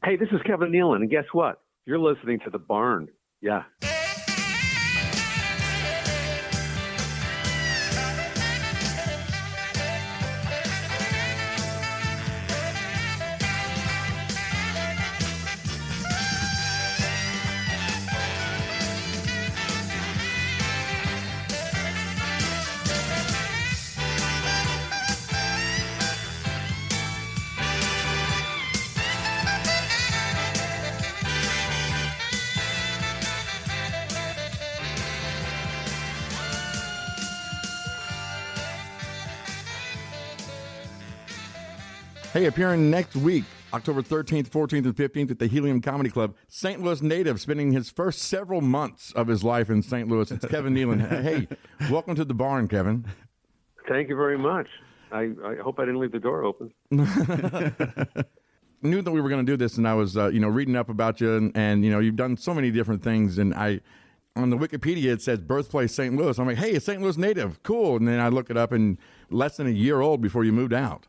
Hey, this is Kevin Nealon, and guess what? You're listening to The Barn. Yeah. Hey, appearing next week, October 13th, 14th, and 15th at the Helium Comedy Club, St. Louis native spending his first several months of his life in St. Louis. It's Kevin Nealon. Hey, welcome to the barn, Kevin. Thank you very much. I hope I didn't leave the door open. Knew that we were going to do this, and I was, reading up about you, and you've done so many different things, and on the Wikipedia, it says birthplace St. Louis. I'm like, hey, a St. Louis native. Cool. And then I look it up, and less than a year old before you moved out.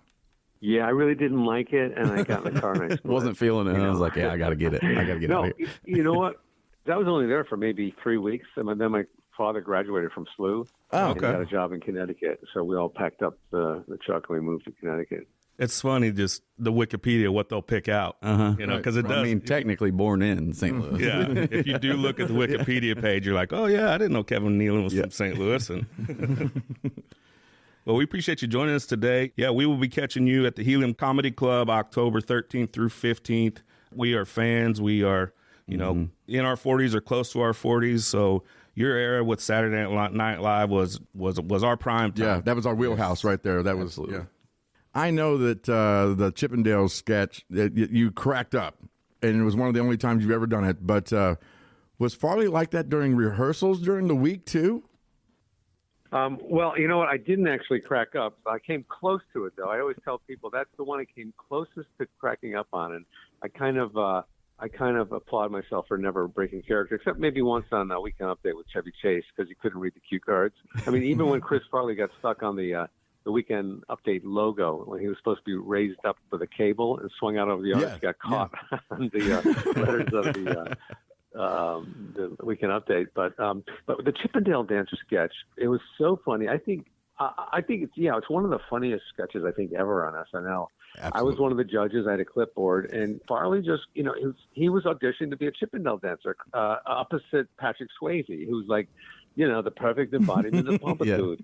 Yeah, I really didn't like it, and I got in the car and I split. Wasn't feeling it. I was like, yeah, I got to get it. I got to get it. You know what? I was only there for maybe 3 weeks, and then my father graduated from SLU. Oh, okay. And he got a job in Connecticut, so we all packed up the truck and we moved to Connecticut. It's funny, just the Wikipedia, what they'll pick out, because it does. I mean, technically born in St. Louis. Yeah, if you do look at the Wikipedia page, you're like, oh, yeah, I didn't know Kevin Nealon was from St. Louis. Well, we appreciate you joining us today. Yeah, we will be catching you at the Helium Comedy Club October 13th through 15th. We are fans. We are, in our 40s or close to our 40s. So your era with Saturday Night Live was our prime time. Yeah, that was our wheelhouse right there. That was, yeah. I know that the Chippendales sketch, that you cracked up, and it was one of the only times you've ever done it. But was Farley like that during rehearsals during the week, too? Well, you know what? I didn't actually crack up. I came close to it, though. I always tell people that's the one I came closest to cracking up on, and I kind of applaud myself for never breaking character, except maybe once on a Weekend Update with Chevy Chase because he couldn't read the cue cards. I mean, even when Chris Farley got stuck on the Weekend Update logo when he was supposed to be raised up with a cable and swung out over the arms, he got caught on the letters of the Weekend Update. But the Chippendale Dancer sketch, it was so funny. I think it's one of the funniest sketches I think ever on SNL. Absolutely. I was one of the judges. I had a clipboard, and Farley just, he was auditioning to be a Chippendale dancer opposite Patrick Swayze, who's like, the perfect embodiment of pompitude.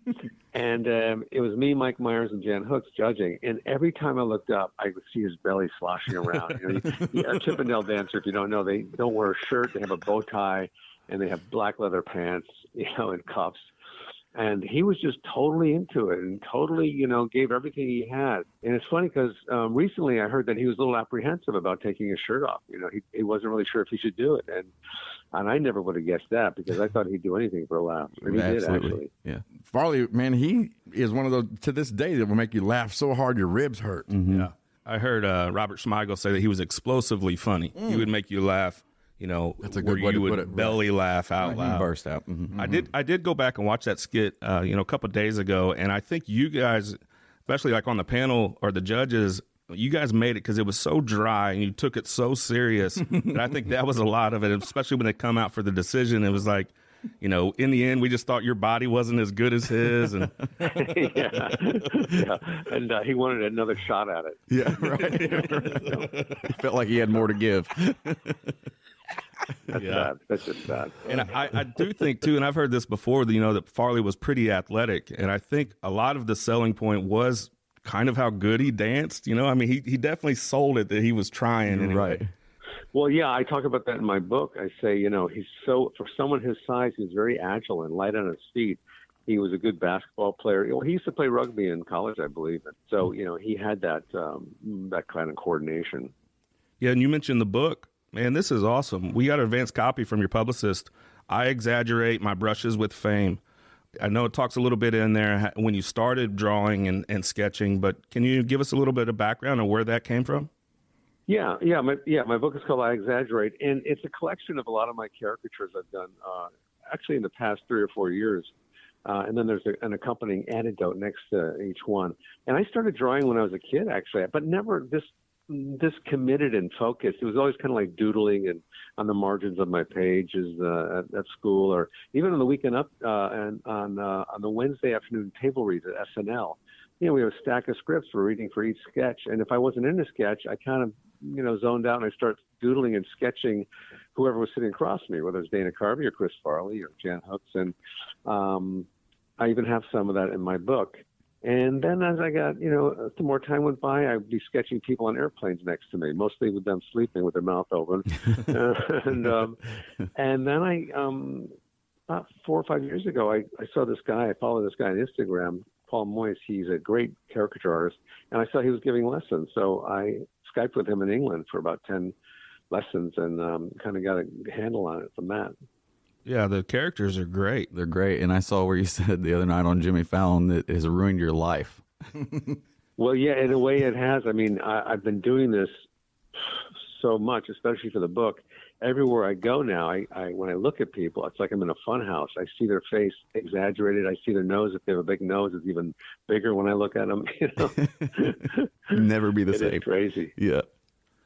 And it was me, Mike Myers, and Jan Hooks judging. And every time I looked up, I could see his belly sloshing around. A Chippendale dancer, if you don't know, they don't wear a shirt. They have a bow tie, and they have black leather pants, and cuffs. And he was just totally into it and totally, gave everything he had. And it's funny because recently I heard that he was a little apprehensive about taking his shirt off. He wasn't really sure if he should do it. And I never would have guessed that because I thought he'd do anything for a laugh. And he did, actually. Yeah. Farley, man, he is one of those, to this day, that will make you laugh so hard your ribs hurt. Mm-hmm. Yeah. I heard Robert Smigel say that he was explosely funny. He would make you laugh. That's a good way to put it. Belly laugh out loud. Burst out. Mm-hmm. I did go back and watch that skit, a couple of days ago, and I think you guys, especially like on the panel or the judges, you guys made it because it was so dry and you took it so serious. And I think that was a lot of it, especially when they come out for the decision. It was like, in the end, we just thought your body wasn't as good as his. And and he wanted another shot at it. Yeah, right. He felt like he had more to give. That's sad. That's just sad. And I do think, too, and I've heard this before, that Farley was pretty athletic. And I think a lot of the selling point was kind of how good he danced. I mean, he definitely sold it that he was trying. Anyway. Right. Well, yeah, I talk about that in my book. I say, he's for someone his size, he's very agile and light on his feet. He was a good basketball player. He used to play rugby in college, I believe. And so, he had that kind of coordination. Yeah, and you mentioned the book. Man, this is awesome. We got an advanced copy from your publicist. I Exaggerate My Brushes with Fame. I know it talks a little bit in there when you started drawing and sketching, but can you give us a little bit of background on where that came from? Yeah. My book is called I Exaggerate, and it's a collection of a lot of my caricatures I've done actually in the past 3 or 4 years. And then there's an accompanying anecdote next to each one. And I started drawing when I was a kid, actually, but never this this committed and focused. It was always kind of like doodling and on the margins of my pages at school, or even on the weekend and on the Wednesday afternoon table reads at SNL. We have a stack of scripts we're reading for each sketch, and if I wasn't in a sketch, I kind of zoned out and I start doodling and sketching whoever was sitting across me, whether it's Dana Carvey or Chris Farley or Jan Hooks, and I even have some of that in my book. And then as I got, the more time went by, I'd be sketching people on airplanes next to me, mostly with them sleeping with their mouth open. And then about 4 or 5 years ago, I saw this guy. I follow this guy on Instagram, Paul Moyes. He's a great caricature artist. And I saw he was giving lessons. So I Skyped with him in England for about 10 lessons and kind of got a handle on it from that. Yeah, the characters are great. They're great. And I saw where you said the other night on Jimmy Fallon that it has ruined your life. Well, yeah, in a way it has. I mean, I've been doing this so much, especially for the book. Everywhere I go now, I when I look at people, it's like I'm in a fun house. I see their face exaggerated. I see their nose. If they have a big nose, it's even bigger when I look at them. Never be the same. It's crazy. Yeah.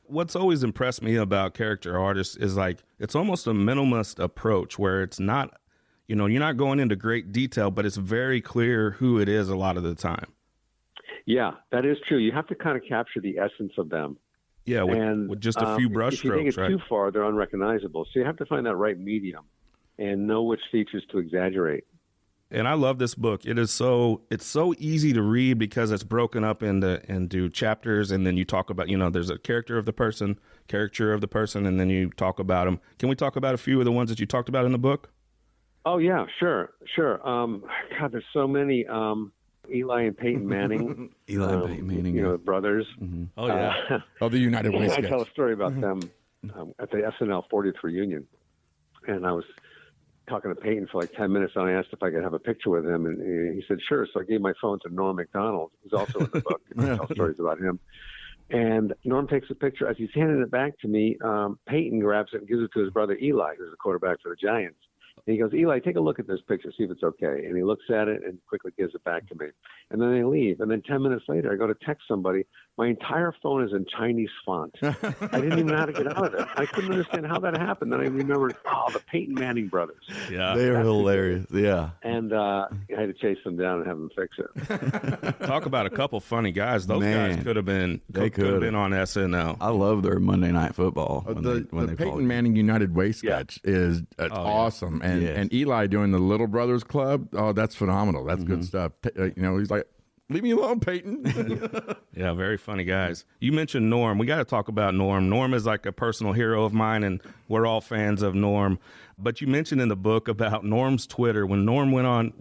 What's always impressed me about character artists is like it's almost a minimalist approach where it's not, you're not going into great detail, but it's very clear who it is a lot of the time. Yeah, that is true. You have to kind of capture the essence of them. Yeah, with just a few brush strokes. If you think it's right? too far, they're unrecognizable. So you have to find that right medium and know which features to exaggerate. And I love this book. It's so easy to read because it's broken up into chapters, and then you talk about, there's a character of the person, and then you talk about them. Can we talk about a few of the ones that you talked about in the book? Oh, yeah, sure. God, there's so many. Eli and Peyton Manning. Eli and Peyton Manning. Brothers. Mm-hmm. Oh, yeah. The United Way I sketch. tell a story about them at the SNL 40th reunion. And I was talking to Peyton for like 10 minutes, and I asked if I could have a picture with him, and he said, sure. So I gave my phone to Norm Macdonald, who's also in the book. I tell stories about him. And Norm takes a picture. As he's handing it back to me, Peyton grabs it and gives it to his brother Eli, who's the quarterback for the Giants. And he goes, Eli, take a look at this picture, see if it's okay. And he looks at it and quickly gives it back to me. And then they leave. And then 10 minutes later, I go to text somebody. My entire phone is in Chinese font. I didn't even know how to get out of it. I couldn't understand how that happened. Then I remembered, the Peyton Manning brothers. Yeah. They are hilarious. Yeah. And I had to chase them down and have them fix it. Talk about a couple funny guys. Those guys could have been on SNL. I love their Monday Night Football. The Peyton Manning United Way sketch is awesome. And Eli doing the Little Brothers Club, that's phenomenal. That's good stuff. He's like, leave me alone, Peyton. Yeah, very funny guys. You mentioned Norm. We got to talk about Norm. Norm is like a personal hero of mine, and we're all fans of Norm. But you mentioned in the book about Norm's Twitter. When Norm went on,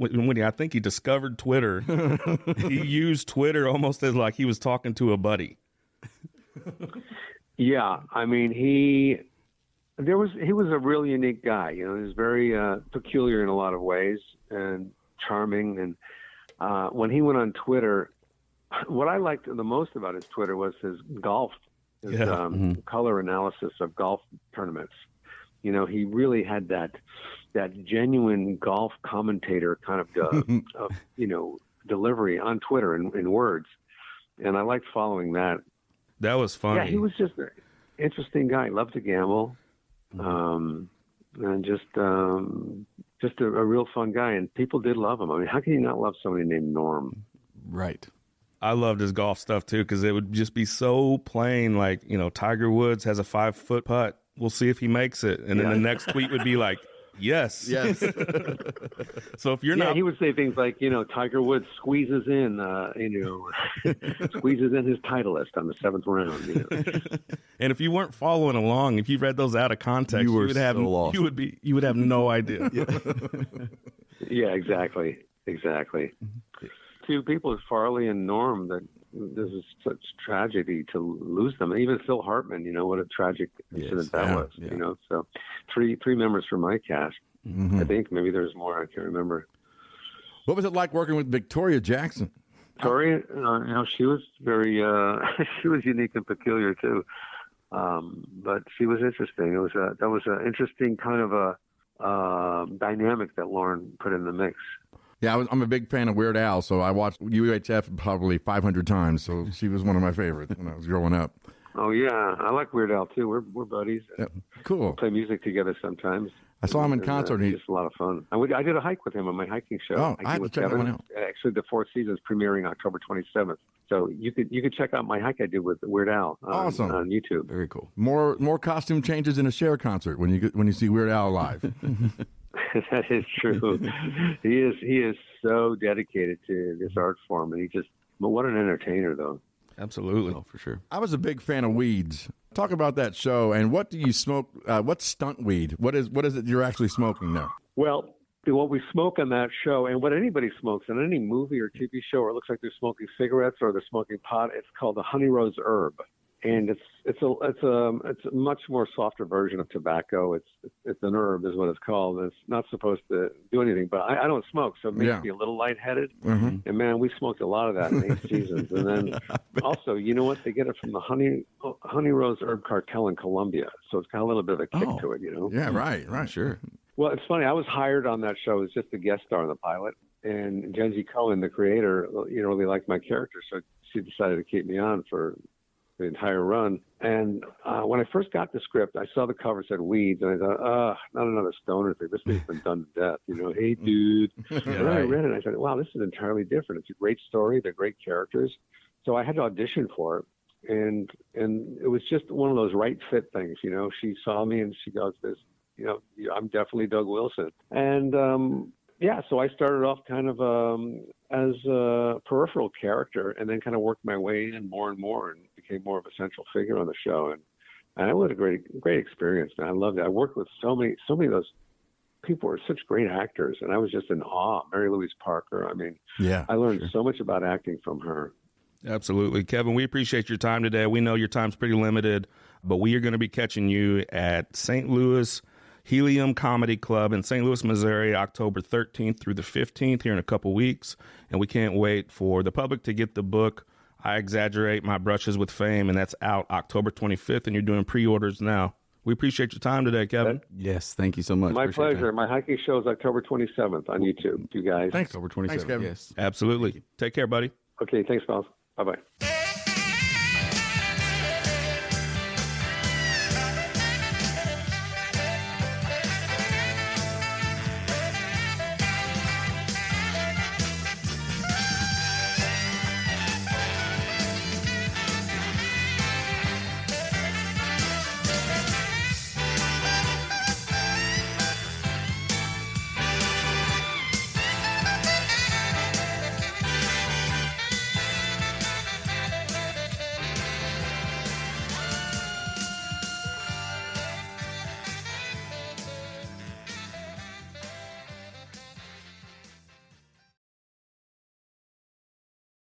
I think he discovered Twitter, he used Twitter almost as like he was talking to a buddy. Yeah, I mean, he was a really unique guy. He was very peculiar in a lot of ways and charming. And when he went on Twitter, what I liked the most about his Twitter was his golf, his color analysis of golf tournaments. He really had that genuine golf commentator kind of delivery on Twitter in words, and I liked following that. That was funny. Yeah, he was just an interesting guy. Loved to gamble. And just a real fun guy, and people did love him. I mean, how can you not love somebody named Norm? Right. I loved his golf stuff too, because it would just be so plain. Like, Tiger Woods has a 5-foot putt. We'll see if he makes it. And then the next tweet would be like, yes. So if you're not, he would say things like, Tiger Woods squeezes in, squeezes in his Titleist on the 7th round. And if you weren't following along, if you read those out of context, you would have lost. You would have no idea. Yeah, exactly. Two people, Farley and Norm, that this is such tragedy to lose them. Even Phil Hartman, what a tragic incident that was. Yeah. So three members from my cast. Mm-hmm. I think maybe there's more. I can't remember. What was it like working with Victoria Jackson? Victoria, she was very, she was unique and peculiar too. But she was interesting. That was an interesting kind of a dynamic that Lauren put in the mix. Yeah, I'm a big fan of Weird Al, so I watched UHF probably 500 times. So she was one of my favorites when I was growing up. Oh yeah, I like Weird Al too. We're buddies. Yep. Cool. Play music together sometimes. I saw him in concert. It's just a lot of fun. I did a hike with him on my hiking show. Oh, I have to check that one out. Actually, the Four Seasons premiering October 27th. So you could check out my hike I did with Weird Al awesome. on YouTube. Very cool. More costume changes in a Cher concert when you see Weird Al live. That is true. He is so dedicated to this art form, and what an entertainer though. Absolutely. Oh, for sure. I was a big fan of weeds. Talk about that show, and what do you smoke? What's stunt weed? What is it you're actually smoking now? Well, what we smoke on that show, and what anybody smokes on any movie or TV show, where it looks like they're smoking cigarettes or they're smoking pot, it's called the honey rose herb, and it's a much more softer version of tobacco. It's an herb, is what it's called. It's not supposed to do anything, but I don't smoke, so it makes me a little lightheaded. Mm-hmm. And man, we smoked a lot of that in 8 seasons. And then also, you know what? They get it from the honey rose herb cartel in Colombia, so it's got a little bit of a kick to it, you know. Yeah, right, sure. Well, it's funny. I was hired on that show as just a guest star on the pilot, and Jenji Cohen, the creator, really liked my character, so she decided to keep me on for the entire run. And when I first got the script, I saw the cover said weeds, and I thought, not another stoner thing. This thing's been done to death, Hey, dude. And then I read it, and I said, wow, this is entirely different. It's a great story. They're great characters. So I had to audition for it. And it was just one of those right fit things, She saw me, and she goes, I'm definitely Doug Wilson. And so I started off kind of as a peripheral character, and then kind of worked my way in more and more, and became more of a central figure on the show. And it was a great experience, man. I loved it. I worked with so many of those people were such great actors, and I was just in awe. Mary Louise Parker. I mean, I learned so much about acting from her. Absolutely. Kevin, we appreciate your time today. We know your time's pretty limited, but we are going to be catching you at St. Louis Helium Comedy Club in St. Louis, Missouri, October 13th through the 15th here in a couple weeks. And we can't wait for the public to get the book, I Exaggerate, My Brushes with Fame, and that's out October 25th, and you're doing pre-orders now. We appreciate your time today, Kevin. Yes, thank you so much. My pleasure. My hiking show is October 27th on YouTube, you guys. Thanks. October 27th. Thanks, Kevin. Yes. Absolutely. Take care, buddy. Okay, thanks, pals. Bye-bye.